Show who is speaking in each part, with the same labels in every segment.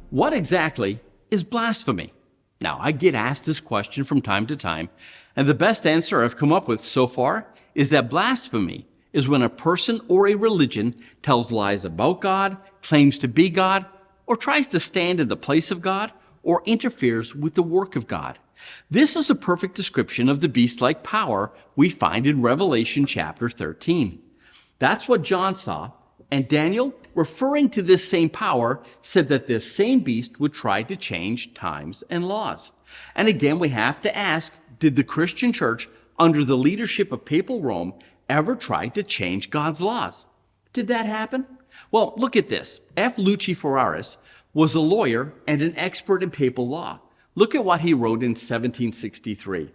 Speaker 1: what exactly is blasphemy? Now, I get asked this question from time to time, and the best answer I've come up with so far is that blasphemy is when a person or a religion tells lies about God, claims to be God, or tries to stand in the place of God, or interferes with the work of God. This is a perfect description of the beast-like power we find in Revelation chapter 13. That's what John saw, and Daniel, referring to this same power, said that this same beast would try to change times and laws. And again, we have to ask, did the Christian church, under the leadership of papal Rome, ever try to change God's laws? Did that happen? Well, look at this. F. Luci Ferraris was a lawyer and an expert in papal law. Look at what he wrote in 1763.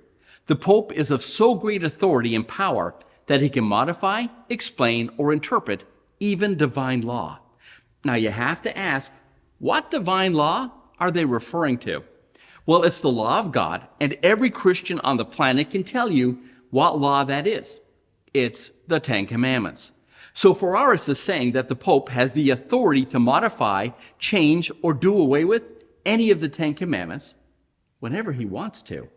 Speaker 1: The Pope is of so great authority and power that he can modify, explain, or interpret even divine law. Now you have to ask, what divine law are they referring to? Well, it's the law of God, and every Christian on the planet can tell you what law that is. It's the Ten Commandments. So Ferraris is saying that the Pope has the authority to modify, change, or do away with any of the Ten Commandments whenever he wants to.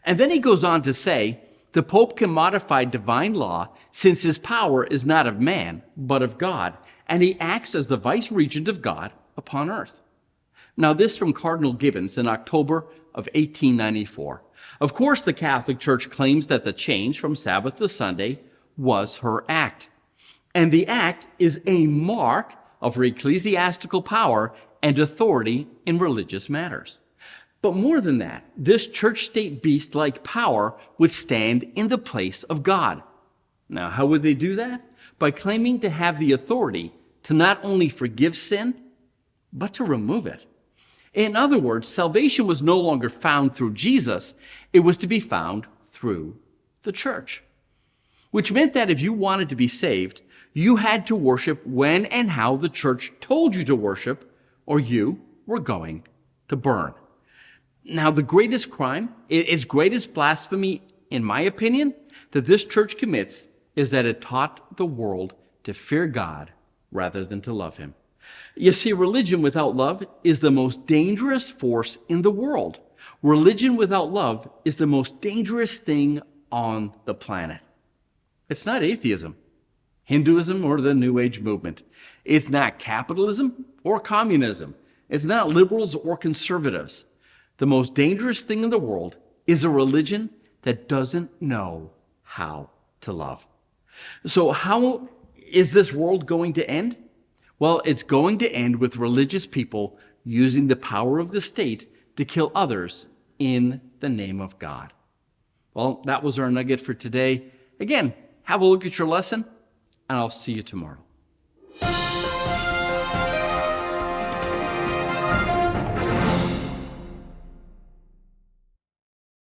Speaker 1: And then he goes on to say, the Pope can modify divine law since his power is not of man, but of God, and he acts as the vice-regent of God upon earth. Now this from Cardinal Gibbons in October of 1894. Of course, the Catholic Church claims that the change from Sabbath to Sunday was her act. And the act is a mark of her ecclesiastical power and authority in religious matters. But more than that, this church-state beast-like power would stand in the place of God. Now, how would they do that? By claiming to have the authority to not only forgive sin, but to remove it. In other words, salvation was no longer found through Jesus, it was to be found through the church. Which meant that if you wanted to be saved, you had to worship when and how the church told you to worship, or you were going to burn. Now, the greatest crime, its greatest blasphemy, in my opinion, that this church commits is that it taught the world to fear God rather than to love him. You see, religion without love is the most dangerous force in the world. Religion without love is the most dangerous thing on the planet. It's not atheism, Hinduism, or the New Age movement. It's not capitalism or communism. It's not liberals or conservatives. The most dangerous thing in the world is a religion that doesn't know how to love. So how is this world going to end? Well, it's going to end with religious people using the power of the state to kill others in the name of God. Well, that was our nugget for today. Again, have a look at your lesson, and I'll see you tomorrow.